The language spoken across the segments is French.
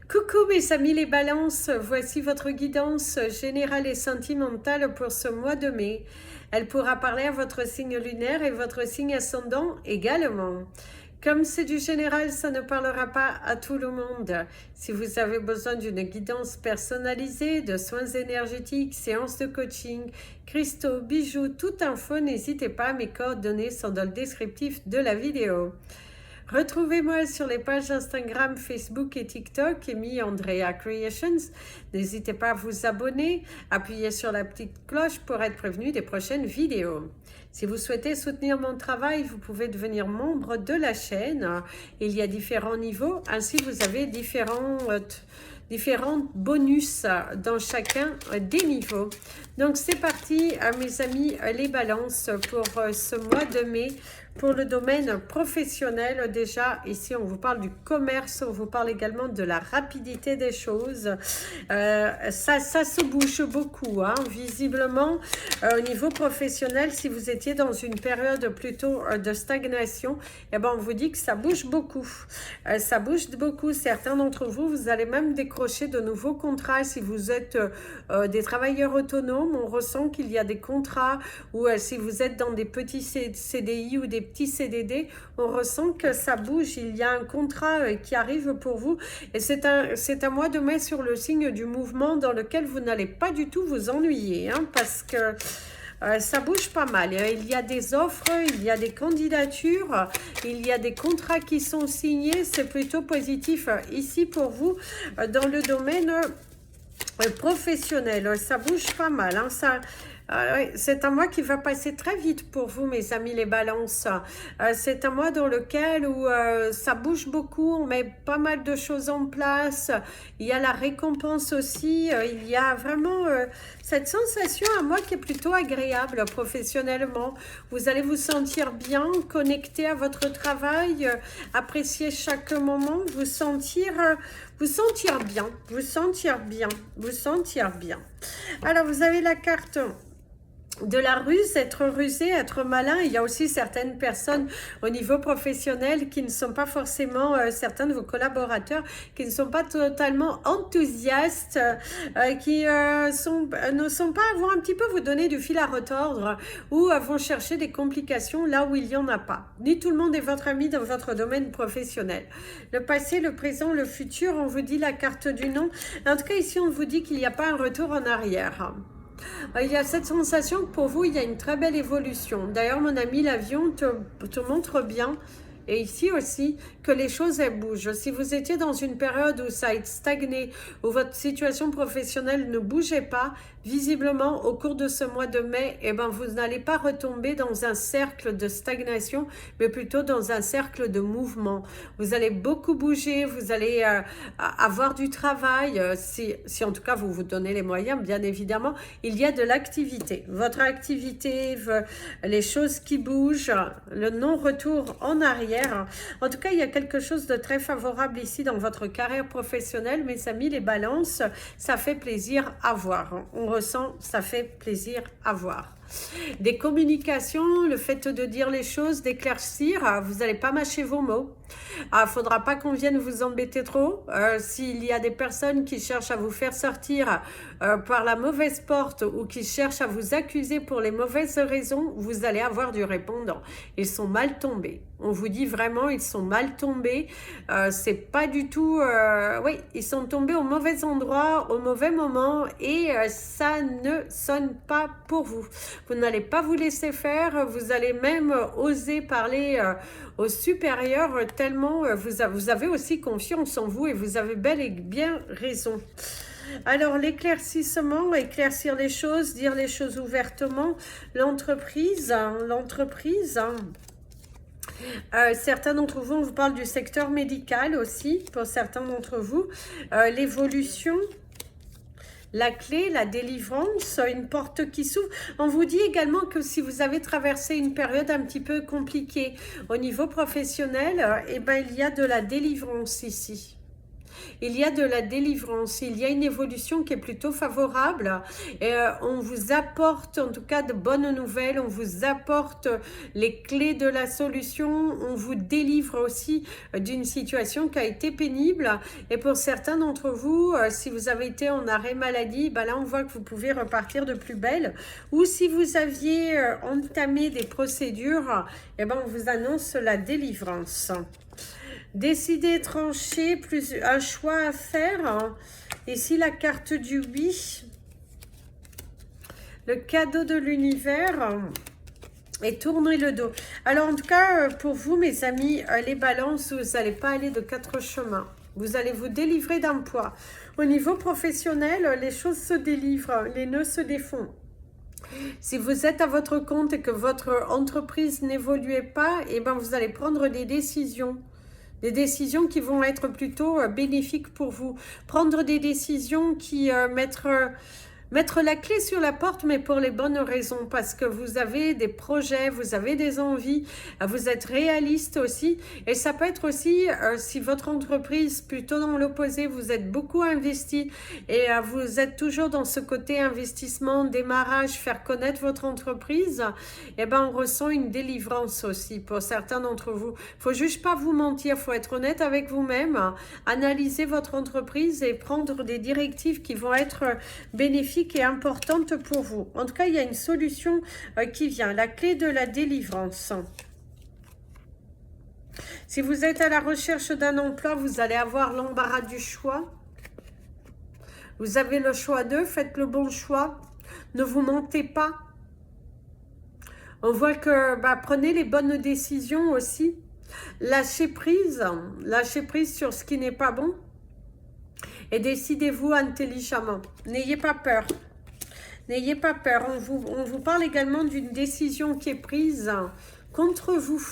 Coucou mes amis les balances, voici votre guidance générale et sentimentale pour ce mois de mai. Elle pourra parler à votre signe lunaire et votre signe ascendant également. Comme c'est du général, ça ne parlera pas à tout le monde. Si vous avez besoin d'une guidance personnalisée, de soins énergétiques, séances de coaching, cristaux, bijoux, toute info, n'hésitez pas, mes coordonnées sont dans le descriptif de la vidéo. Retrouvez-moi sur les pages Instagram, Facebook et TikTok, Amy Andrea Creations. N'hésitez pas à vous abonner, appuyez sur la petite cloche pour être prévenu des prochaines vidéos. Si vous souhaitez soutenir mon travail, vous pouvez devenir membre de la chaîne. Il y a différents niveaux, ainsi vous avez différents bonus dans chacun des niveaux. Donc c'est parti mes amis les balances pour ce mois de mai. Pour le domaine professionnel, déjà, ici, on vous parle du commerce, on vous parle également de la rapidité des choses. Ça se bouge beaucoup, hein. Visiblement, au niveau professionnel, si vous étiez dans une période plutôt de stagnation, eh ben, on vous dit que ça bouge beaucoup. Ça bouge beaucoup. Certains d'entre vous, vous allez même décrocher de nouveaux contrats. Si vous êtes des travailleurs autonomes, on ressent qu'il y a des contrats, ou si vous êtes dans des petits CDI ou des petits CDD, on ressent que ça bouge, il y a un contrat qui arrive pour vous, et c'est un mois de mai sur le signe du mouvement dans lequel vous n'allez pas du tout vous ennuyer, hein, parce que ça bouge pas mal. Il y a des offres, il y a des candidatures, il y a des contrats qui sont signés, c'est plutôt positif ici pour vous dans le domaine professionnel. Ça bouge pas mal, hein, c'est un mois qui va passer très vite pour vous, mes amis les balances. C'est un mois dans lequel ça bouge beaucoup, on met pas mal de choses en place. Il y a la récompense aussi. Il y a vraiment cette sensation, un mois qui est plutôt agréable professionnellement. Vous allez vous sentir bien, connecté à votre travail, apprécier chaque moment, vous sentir bien, vous sentir bien. Alors, vous avez la carte de la ruse, être rusé, être malin. Il y a aussi certaines personnes au niveau professionnel qui ne sont pas forcément, certains de vos collaborateurs, qui ne sont pas totalement enthousiastes, qui ne sont pas, vont un petit peu vous donner du fil à retordre, ou vont chercher des complications là où il n'y en a pas. Ni tout le monde est votre ami dans votre domaine professionnel. Le passé, le présent, le futur, on vous dit la carte du non. En tout cas, ici, on vous dit qu'il n'y a pas un retour en arrière. Il y a cette sensation que pour vous, il y a une très belle évolution. D'ailleurs, mon ami, l'avion te montre bien, et ici aussi, que les choses elles bougent. Si vous étiez dans une période où ça a stagné, où votre situation professionnelle ne bougeait pas, visiblement, au cours de ce mois de mai, eh ben, vous n'allez pas retomber dans un cercle de stagnation, mais plutôt dans un cercle de mouvement. Vous allez beaucoup bouger, vous allez avoir du travail, si en tout cas vous vous donnez les moyens, bien évidemment, il y a de l'activité. Votre activité, les choses qui bougent, le non-retour en arrière. En tout cas, il y a quelque chose de très favorable ici dans votre carrière professionnelle, mes amis, les balances, ça fait plaisir à voir. On ressent, ça fait plaisir à voir. Des communications, le fait de dire les choses, d'éclaircir, vous n'allez pas mâcher vos mots. Faudra pas qu'on vienne vous embêter trop. S'il y a des personnes qui cherchent à vous faire sortir par la mauvaise porte, ou qui cherchent à vous accuser pour les mauvaises raisons, vous allez avoir du répondant. Ils sont mal tombés. On vous dit vraiment, ils sont mal tombés. C'est pas du tout... oui, ils sont tombés au mauvais endroit, au mauvais moment, et ça ne sonne pas pour vous. Vous n'allez pas vous laisser faire, vous allez même oser parler aux supérieurs tellement vous avez aussi confiance en vous, et vous avez bel et bien raison. Alors, l'éclaircissement, éclaircir les choses, dire les choses ouvertement, l'entreprise, certains d'entre vous, on vous parle du secteur médical aussi, pour certains d'entre vous, l'évolution, la clé, la délivrance, une porte qui s'ouvre. On vous dit également que si vous avez traversé une période un petit peu compliquée au niveau professionnel, eh ben, il y a de la délivrance ici. Il y a de la délivrance, il y a une évolution qui est plutôt favorable. Et, on vous apporte en tout cas de bonnes nouvelles, on vous apporte les clés de la solution, on vous délivre aussi d'une situation qui a été pénible. Et pour certains d'entre vous, si vous avez été en arrêt maladie, ben là on voit que vous pouvez repartir de plus belle. Ou si vous aviez entamé des procédures, eh ben on vous annonce la délivrance. Décider, trancher, plus un choix à faire. Ici, la carte du oui. Le cadeau de l'univers. Et tourner le dos. Alors, en tout cas, pour vous, mes amis, les balances, vous n'allez pas aller de quatre chemins. Vous allez vous délivrer d'un poids. Au niveau professionnel, les choses se délivrent, les nœuds se défont. Si vous êtes à votre compte et que votre entreprise n'évoluait pas, eh ben vous allez prendre des décisions. Des décisions qui vont être plutôt bénéfiques pour vous. Prendre des décisions qui mettre la clé sur la porte, mais pour les bonnes raisons, parce que vous avez des projets, vous avez des envies, vous êtes réaliste aussi, et ça peut être aussi, si votre entreprise, plutôt dans l'opposé, vous êtes beaucoup investi, et vous êtes toujours dans ce côté investissement, démarrage, faire connaître votre entreprise, et ben on ressent une délivrance aussi pour certains d'entre vous. Faut juste pas vous mentir, faut être honnête avec vous-même, analyser votre entreprise et prendre des directives qui vont être bénéfiques et importante pour vous. En tout cas, il y a une solution qui vient, la clé de la délivrance. Si vous êtes à la recherche d'un emploi, vous allez avoir l'embarras du choix. Vous avez le choix d'eux, faites le bon choix. Ne vous mentez pas. On voit que prenez les bonnes décisions aussi. Lâchez prise sur ce qui n'est pas bon. Et décidez-vous intelligemment. N'ayez pas peur. N'ayez pas peur. On vous parle également d'une décision qui est prise contre vous.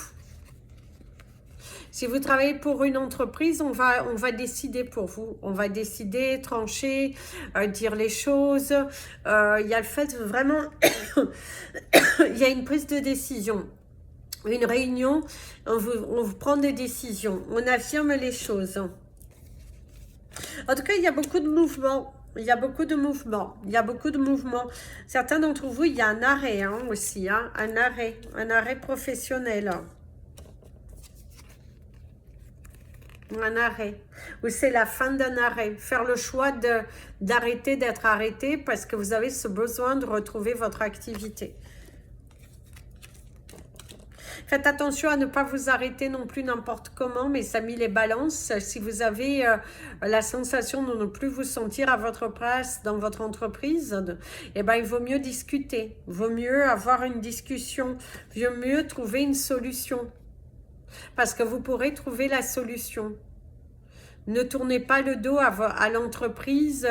Si vous travaillez pour une entreprise, on va décider pour vous. On va décider, trancher, dire les choses. Il y a le fait vraiment... il y a une prise de décision. Une réunion, on vous prend des décisions. On affirme les choses. En tout cas, il y a beaucoup de mouvements. Il y a beaucoup de mouvements. Il y a beaucoup de mouvements. Certains d'entre vous, il y a un arrêt aussi. Un arrêt professionnel. Un arrêt. Ou c'est la fin d'un arrêt. Faire le choix d'arrêter d'être arrêté parce que vous avez ce besoin de retrouver votre activité. Faites attention à ne pas vous arrêter non plus n'importe comment, mes amis les balances. Si vous avez la sensation de ne plus vous sentir à votre place dans votre entreprise, eh ben, il vaut mieux discuter. Il vaut mieux avoir une discussion. Il vaut mieux trouver une solution. Parce que vous pourrez trouver la solution. Ne tournez pas le dos à l'entreprise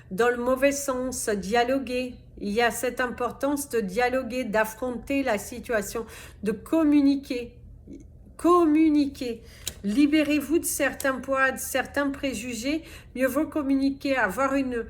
dans le mauvais sens. Dialoguez. Il y a cette importance de dialoguer, d'affronter la situation, de communiquer. Communiquer. Libérez-vous de certains poids, de certains préjugés. Mieux vaut communiquer, avoir une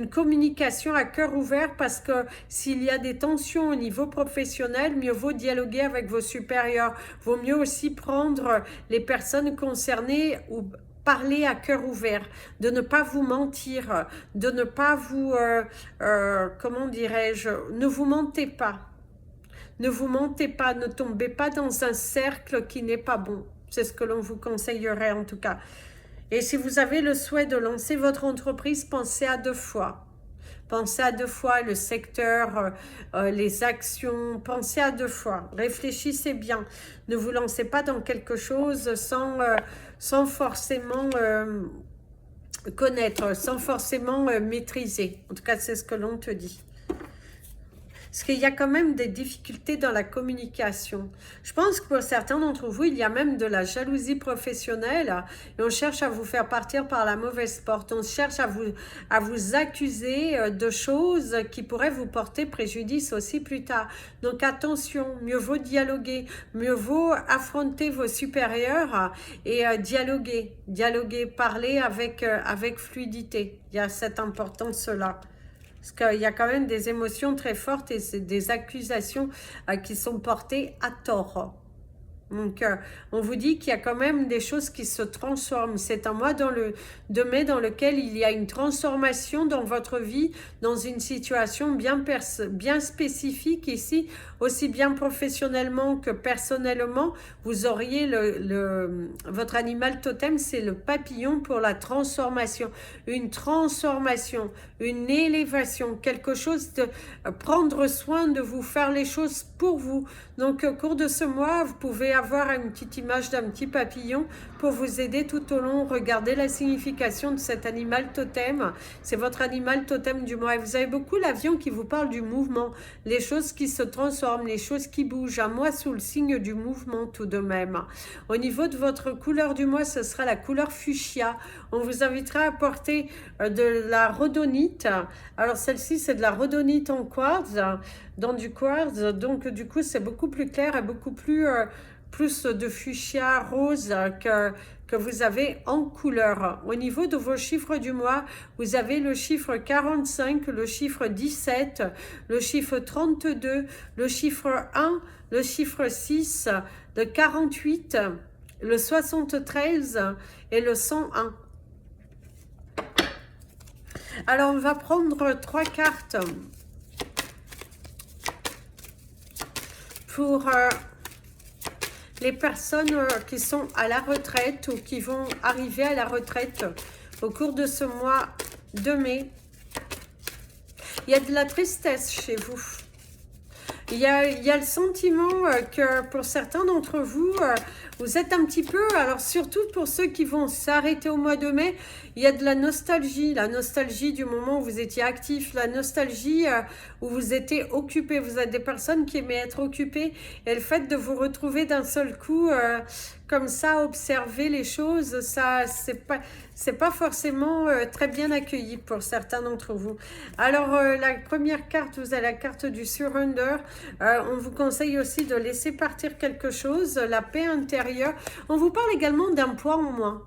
communication à cœur ouvert parce que s'il y a des tensions au niveau professionnel, mieux vaut dialoguer avec vos supérieurs. Vaut mieux aussi prendre les personnes concernées ou parler à cœur ouvert, de ne pas vous mentir, de ne pas vous, comment dirais-je, ne vous mentez pas. Ne vous mentez pas, ne tombez pas dans un cercle qui n'est pas bon. C'est ce que l'on vous conseillerait en tout cas. Et si vous avez le souhait de lancer votre entreprise, pensez à 2 fois. Pensez à 2 fois le secteur, les actions, pensez à 2 fois. Réfléchissez bien. Ne vous lancez pas dans quelque chose sans forcément connaître, sans forcément maîtriser. En tout cas, c'est ce que l'on te dit. Parce qu'il y a quand même des difficultés dans la communication. Je pense que pour certains d'entre vous, il y a même de la jalousie professionnelle et on cherche à vous faire partir par la mauvaise porte. On cherche à vous accuser de choses qui pourraient vous porter préjudice aussi plus tard. Donc attention, mieux vaut dialoguer, mieux vaut affronter vos supérieurs et dialoguer. Dialoguer, parler avec fluidité. Il y a cette importance-là. Parce qu'il y a quand même des émotions très fortes et des accusations qui sont portées à tort. Donc, on vous dit qu'il y a quand même des choses qui se transforment. C'est un mois de mai dans lequel il y a une transformation dans votre vie, dans une situation bien spécifique ici, aussi bien professionnellement que personnellement. Vous auriez votre animal totem, c'est le papillon pour la transformation. Une transformation, une élévation, quelque chose de prendre soin de vous, faire les choses pour vous. Donc, au cours de ce mois, vous pouvez avoir une petite image d'un petit papillon pour vous aider tout au long. Regardez la signification de cet animal totem. C'est votre animal totem du mois. Et vous avez beaucoup l'avion qui vous parle du mouvement, les choses qui se transforment, les choses qui bougent. Un mois sous le signe du mouvement tout de même. Au niveau de votre couleur du mois, ce sera la couleur fuchsia. On vous invitera à porter de la rhodonite. Alors celle-ci, c'est de la rhodonite en quartz, dans du quartz. Donc du coup, c'est beaucoup plus clair et beaucoup plus de fuchsia rose que vous avez en couleur. Au niveau de vos chiffres du mois, vous avez le chiffre 45, le chiffre 17, le chiffre 32, le chiffre 1, le chiffre 6, le 48, le 73 et le 101. Alors, on va prendre 3 cartes pour les personnes qui sont à la retraite ou qui vont arriver à la retraite au cours de ce mois de mai. Il y a de la tristesse chez vous. Il y a le sentiment que pour certains d'entre vous, vous êtes un petit peu, alors surtout pour ceux qui vont s'arrêter au mois de mai, il y a de la nostalgie du moment où vous étiez actif, la nostalgie où vous étiez occupé. Vous êtes des personnes qui aimaient être occupées et le fait de vous retrouver d'un seul coup comme ça, observer les choses, ça c'est pas forcément très bien accueilli pour certains d'entre vous. Alors la première carte, vous avez la carte du surrender. On vous conseille aussi de laisser partir quelque chose, la paix intérieure. On vous parle également d'un poids en moins.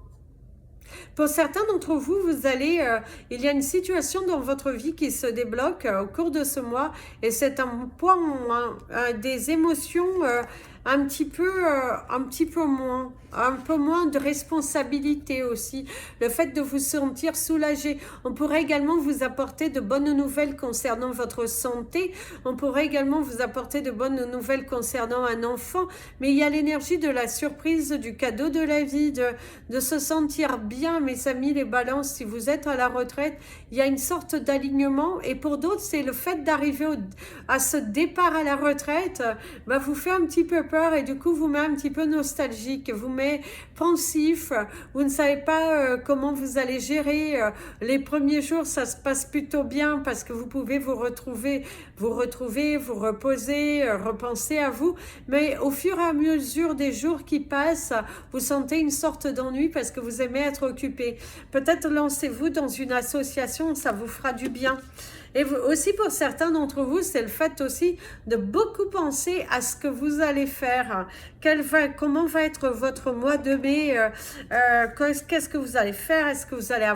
Pour certains d'entre vous, il y a une situation dans votre vie qui se débloque au cours de ce mois et c'est un poids en moins, des émotions un petit peu moins, un peu moins de responsabilité aussi. Le fait de vous sentir soulagé. On pourrait également vous apporter de bonnes nouvelles concernant votre santé. On pourrait également vous apporter de bonnes nouvelles concernant un enfant. Mais il y a l'énergie de la surprise, du cadeau de la vie, de se sentir bien, mes amis les balances. Si vous êtes à la retraite, il y a une sorte d'alignement. Et pour d'autres, c'est le fait d'arriver à ce départ à la retraite, vous fait un petit peu peur et du coup vous met un petit peu nostalgique, vous met pensif, vous ne savez pas comment vous allez gérer. Les premiers jours, ça se passe plutôt bien parce que vous pouvez vous reposer, repenser à vous. Mais au fur et à mesure des jours qui passent, vous sentez une sorte d'ennui parce que vous aimez être occupé. Peut-être lancez-vous dans une association, ça vous fera du bien. Et aussi pour certains d'entre vous, c'est le fait aussi de beaucoup penser à ce que vous allez faire. Comment va être votre mois de mai? Qu'est-ce que vous allez faire? Est-ce que vous allez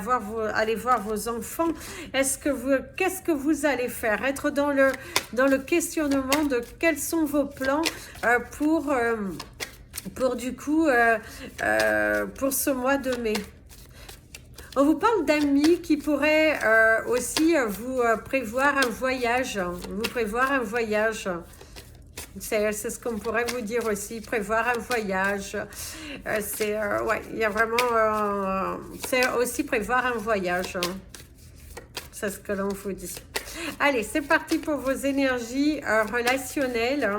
aller voir vos enfants? Qu'est-ce que vous allez faire? Être dans le questionnement de quels sont vos plans pour ce mois de mai. On vous parle d'amis qui pourraient aussi vous prévoir un voyage. C'est ce qu'on pourrait vous dire aussi, prévoir un voyage. Il y a vraiment... c'est aussi prévoir un voyage. C'est ce que l'on vous dit. Allez, c'est parti pour vos énergies relationnelles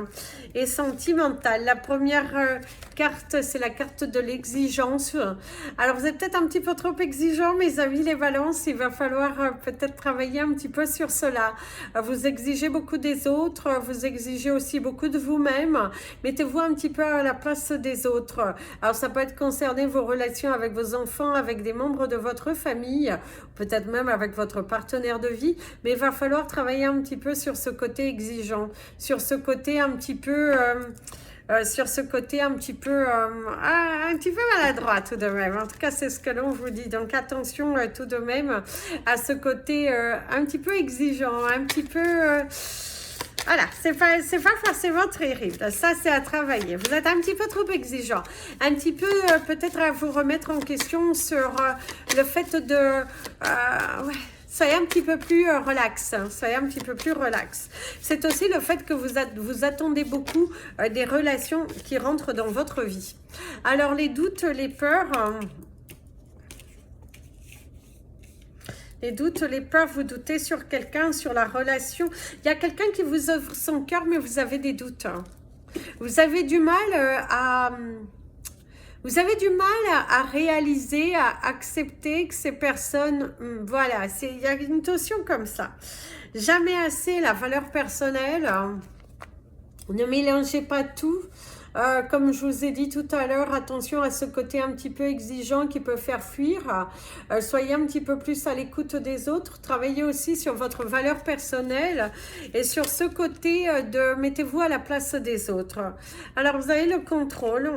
et sentimentales. La première carte, c'est la carte de l'exigence. Alors, vous êtes peut-être un petit peu trop exigeant, mes amis les balances. Il va falloir peut-être travailler un petit peu sur cela. Vous exigez beaucoup des autres, vous exigez aussi beaucoup de vous-même. Mettez-vous un petit peu à la place des autres. Alors, ça peut être concerné vos relations avec vos enfants, avec des membres de votre famille, peut-être même avec votre partenaire de vie, mais il va falloir travailler un petit peu sur ce côté exigeant, sur ce côté un petit peu maladroit tout de même. En tout cas, c'est ce que l'on vous dit. Donc, attention tout de même à ce côté un petit peu exigeant, un petit peu Voilà, c'est pas forcément terrible. Ça, c'est à travailler. Vous êtes un petit peu trop exigeant. Un petit peu, peut-être à vous remettre en question sur le fait de... ouais, soyez un petit peu plus relax. Hein, soyez un petit peu plus relax. C'est aussi le fait que vous attendez beaucoup des relations qui rentrent dans votre vie. Alors, les doutes, les peurs... les doutes, les peurs, vous doutez sur quelqu'un, sur la relation. Il y a quelqu'un qui vous offre son cœur, mais vous avez des doutes. Vous avez du mal à... Vous avez du mal à réaliser, à accepter que ces personnes... Voilà, il y a une notion comme ça. Jamais assez la valeur personnelle. Ne mélangez pas tout. Comme je vous ai dit tout à l'heure, attention à ce côté un petit peu exigeant qui peut faire fuir. Soyez un petit peu plus à l'écoute des autres. Travaillez aussi sur votre valeur personnelle et sur ce côté de mettez-vous à la place des autres. Alors, vous avez le contrôle.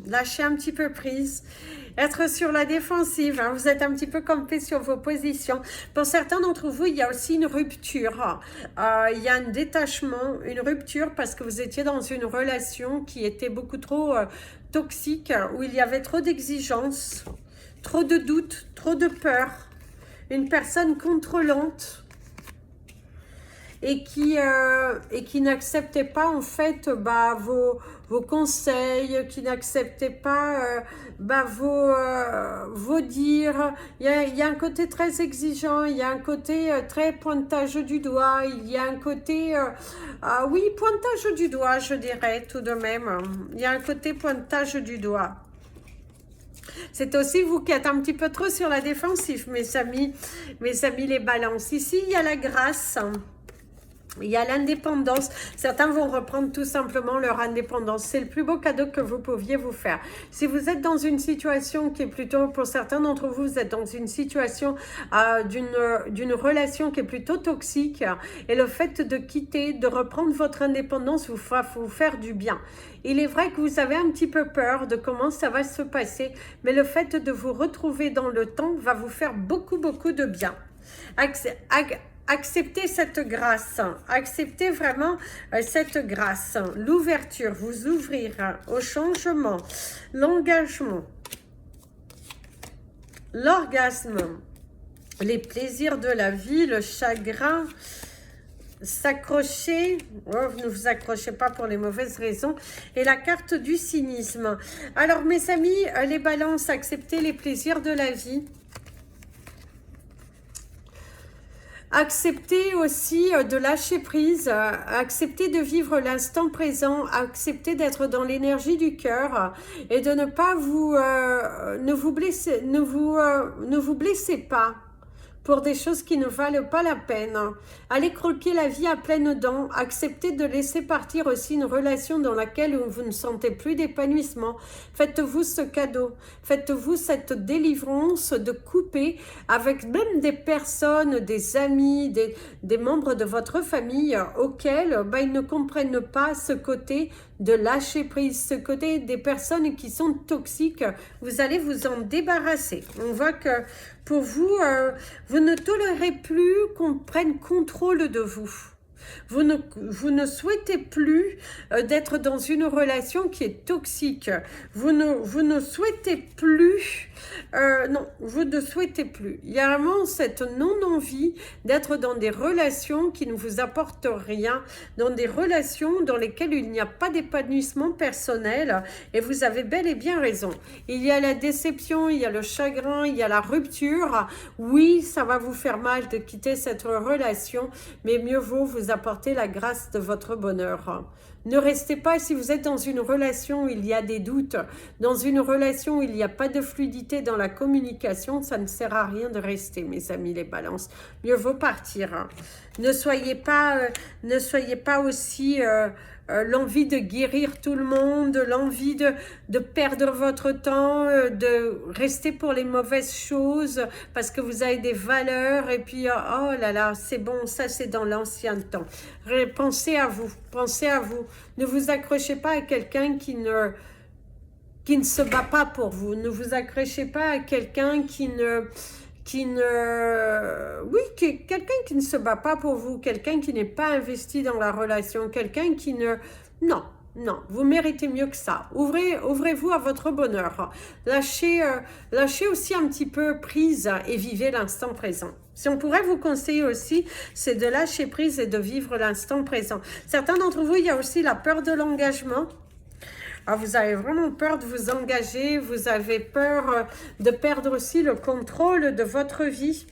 Lâchez un petit peu prise. Être sur la défensive, hein, vous êtes un petit peu campé sur vos positions. Pour certains d'entre vous, il y a aussi une rupture. Il y a un détachement, une rupture parce que vous étiez dans une relation qui était beaucoup trop toxique, où il y avait trop d'exigences, trop de doutes, trop de peur. Une personne contrôlante et qui n'acceptait pas en fait vos conseils, qui n'acceptait pas vos dires. Il y a un côté très exigeant, il y a un côté très pointage du doigt, il y a un côté, oui, pointage du doigt, je dirais tout de même. Il y a un côté pointage du doigt. C'est aussi vous qui êtes un petit peu trop sur la défensive, mes amis les balances. Ici, il y a la grâce. Il y a l'indépendance. Certains vont reprendre tout simplement leur indépendance. C'est le plus beau cadeau que vous pouviez vous faire. Si vous êtes dans une situation qui est plutôt, pour certains d'entre vous, vous êtes dans une situation d'une relation qui est plutôt toxique, et le fait de quitter, de reprendre votre indépendance vous fera vous faire du bien. Il est vrai que vous avez un petit peu peur de comment ça va se passer, mais le fait de vous retrouver dans le temps va vous faire beaucoup, beaucoup de bien. Acceptez cette grâce, acceptez vraiment cette grâce, l'ouverture, vous ouvrir au changement, l'engagement, l'orgasme, les plaisirs de la vie, le chagrin, s'accrocher, ne vous accrochez pas pour les mauvaises raisons, et la carte du cynisme. Alors mes amis, les balances, acceptez les plaisirs de la vie. Acceptez aussi de lâcher prise, accepter de vivre l'instant présent, accepter d'être dans l'énergie du cœur et de ne pas ne vous blessez pas pour des choses qui ne valent pas la peine. Allez croquer la vie à pleines dents, acceptez de laisser partir aussi une relation dans laquelle vous ne sentez plus d'épanouissement. Faites-vous ce cadeau, faites-vous cette délivrance de couper avec même des personnes, des amis, des membres de votre famille auxquels ils ne comprennent pas ce côté de lâcher prise, ce côté des personnes qui sont toxiques. Vous allez vous en débarrasser. On voit que pour vous, vous ne tolérez plus qu'on prenne contrôle de vous. Vous ne souhaitez plus d'être dans une relation qui est toxique. Vous ne souhaitez plus, non, vous ne souhaitez plus. Il y a vraiment cette non-envie d'être dans des relations qui ne vous apportent rien, dans des relations dans lesquelles il n'y a pas d'épanouissement personnel, et vous avez bel et bien raison. Il y a la déception, il y a le chagrin, il y a la rupture. Oui, ça va vous faire mal de quitter cette relation, mais mieux vaut vous apporter la grâce de votre bonheur. Ne restez pas, si vous êtes dans une relation où il y a des doutes, dans une relation où il n'y a pas de fluidité dans la communication, ça ne sert à rien de rester, mes amis les balances. Mieux vaut partir. Ne soyez pas aussi l'envie de guérir tout le monde, l'envie de perdre votre temps, de rester pour les mauvaises choses parce que vous avez des valeurs et puis oh là là, c'est bon, ça c'est dans l'ancien temps. Pensez à vous, pensez à vous. Ne vous accrochez pas à quelqu'un qui ne se bat pas pour vous. Ne vous accrochez pas à quelqu'un qui qui ne... Oui, quelqu'un qui ne se bat pas pour vous, quelqu'un qui n'est pas investi dans la relation, quelqu'un qui ne... Non, non, vous méritez mieux que ça. Ouvrez-vous à votre bonheur. Lâchez aussi un petit peu prise et vivez l'instant présent. Si on pourrait vous conseiller aussi, c'est de lâcher prise et de vivre l'instant présent. Certains d'entre vous, il y a aussi la peur de l'engagement. Alors, vous avez vraiment peur de vous engager, vous avez peur de perdre aussi le contrôle de votre vie.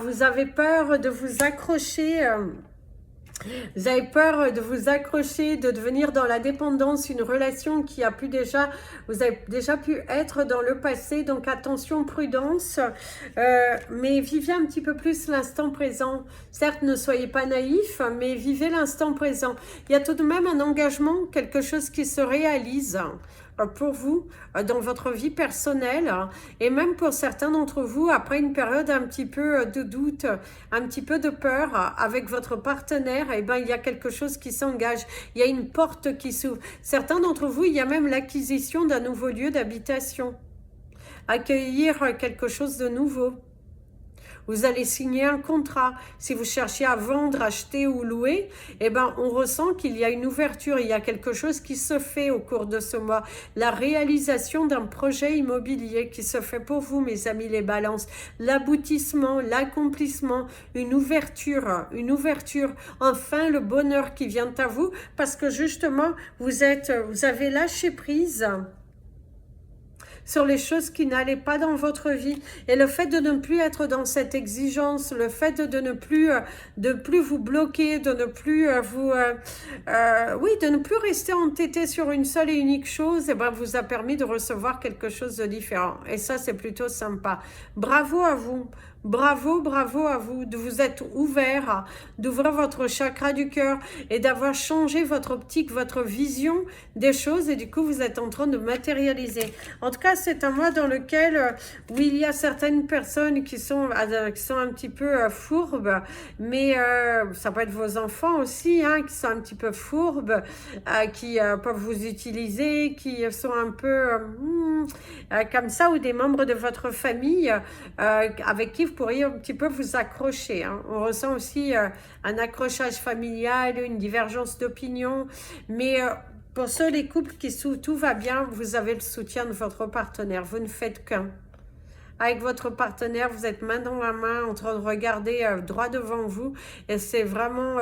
Vous avez peur de vous accrocher... Vous avez peur de vous accrocher, de devenir dans la dépendance, une relation qui a pu déjà, vous avez déjà pu être dans le passé, donc attention, prudence, mais vivez un petit peu plus l'instant présent. Certes, ne soyez pas naïfs, mais vivez l'instant présent. Il y a tout de même un engagement, quelque chose qui se réalise pour vous, dans votre vie personnelle, et même pour certains d'entre vous, après une période un petit peu de doute, un petit peu de peur avec votre partenaire, et ben il y a quelque chose qui s'engage, il y a une porte qui s'ouvre. Certains d'entre vous, il y a même l'acquisition d'un nouveau lieu d'habitation, accueillir quelque chose de nouveau. Vous allez signer un contrat. Si vous cherchez à vendre, acheter ou louer, eh ben, on ressent qu'il y a une ouverture, il y a quelque chose qui se fait au cours de ce mois. La réalisation d'un projet immobilier qui se fait pour vous, mes amis les balances. L'aboutissement, l'accomplissement, une ouverture, enfin le bonheur qui vient à vous parce que justement, vous avez lâché prise sur les choses qui n'allaient pas dans votre vie. Et le fait de ne plus être dans cette exigence, le fait de ne plus vous bloquer, de ne plus de ne plus rester entêté sur une seule et unique chose, et ben, vous a permis de recevoir quelque chose de différent. Et ça, c'est plutôt sympa. Bravo à vous. Bravo, bravo à vous de vous être ouvert, d'ouvrir votre chakra du cœur et d'avoir changé votre optique, votre vision des choses et du coup vous êtes en train de matérialiser. En tout cas, c'est un mois dans lequel où il y a certaines personnes qui sont un petit peu fourbes, mais ça peut être vos enfants aussi, hein, qui sont un petit peu fourbes, qui peuvent vous utiliser, qui sont un peu comme ça, ou des membres de votre famille avec qui vous pourriez un petit peu vous accrocher. Hein. On ressent aussi un accrochage familial, une divergence d'opinion, mais pour ceux les couples qui tout va bien, vous avez le soutien de votre partenaire. Vous ne faites qu'un. Avec votre partenaire, vous êtes main dans la main en train de regarder droit devant vous et c'est vraiment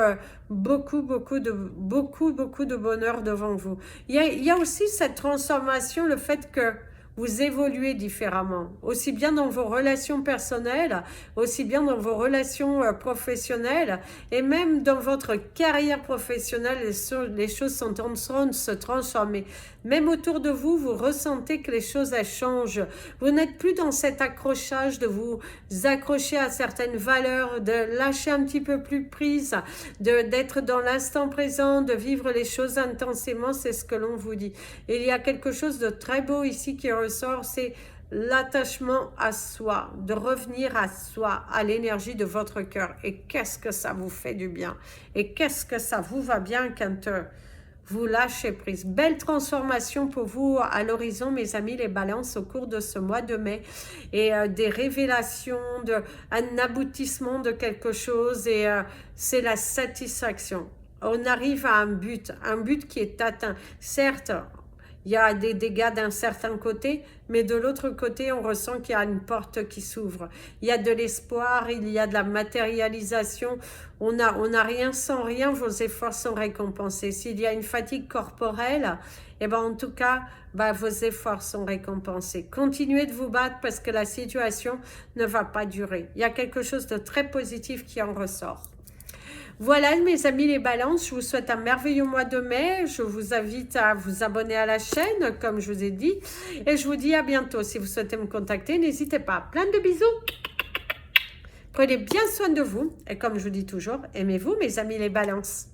beaucoup de bonheur devant vous. Il y a aussi cette transformation, le fait que vous évoluez différemment, aussi bien dans vos relations personnelles, aussi bien dans vos relations professionnelles, et même dans votre carrière professionnelle, les choses sont en train de se transformer. Même autour de vous, vous ressentez que les choses elles changent. Vous n'êtes plus dans cet accrochage de vous accrocher à certaines valeurs, de lâcher un petit peu plus prise, d'être dans l'instant présent, de vivre les choses intensément, c'est ce que l'on vous dit. Et il y a quelque chose de très beau ici qui ressort, c'est l'attachement à soi, de revenir à soi, à l'énergie de votre cœur. Et qu'est-ce que ça vous fait du bien? Et qu'est-ce que ça vous va bien quand vous lâchez prise. Belle transformation pour vous à l'horizon, mes amis, les balances, au cours de ce mois de mai. Et des révélations, un aboutissement de quelque chose. Et c'est la satisfaction. On arrive à un but qui est atteint. Certes, il y a des dégâts d'un certain côté, mais de l'autre côté, on ressent qu'il y a une porte qui s'ouvre. Il y a de l'espoir, il y a de la matérialisation. On n'a rien sans rien, vos efforts sont récompensés. S'il y a une fatigue corporelle, eh ben en tout cas, vos efforts sont récompensés. Continuez de vous battre parce que la situation ne va pas durer. Il y a quelque chose de très positif qui en ressort. Voilà mes amis les balances, je vous souhaite un merveilleux mois de mai, je vous invite à vous abonner à la chaîne comme je vous ai dit et je vous dis à bientôt. Si vous souhaitez me contacter, n'hésitez pas. Plein de bisous, prenez bien soin de vous et comme je vous dis toujours, aimez-vous mes amis les balances.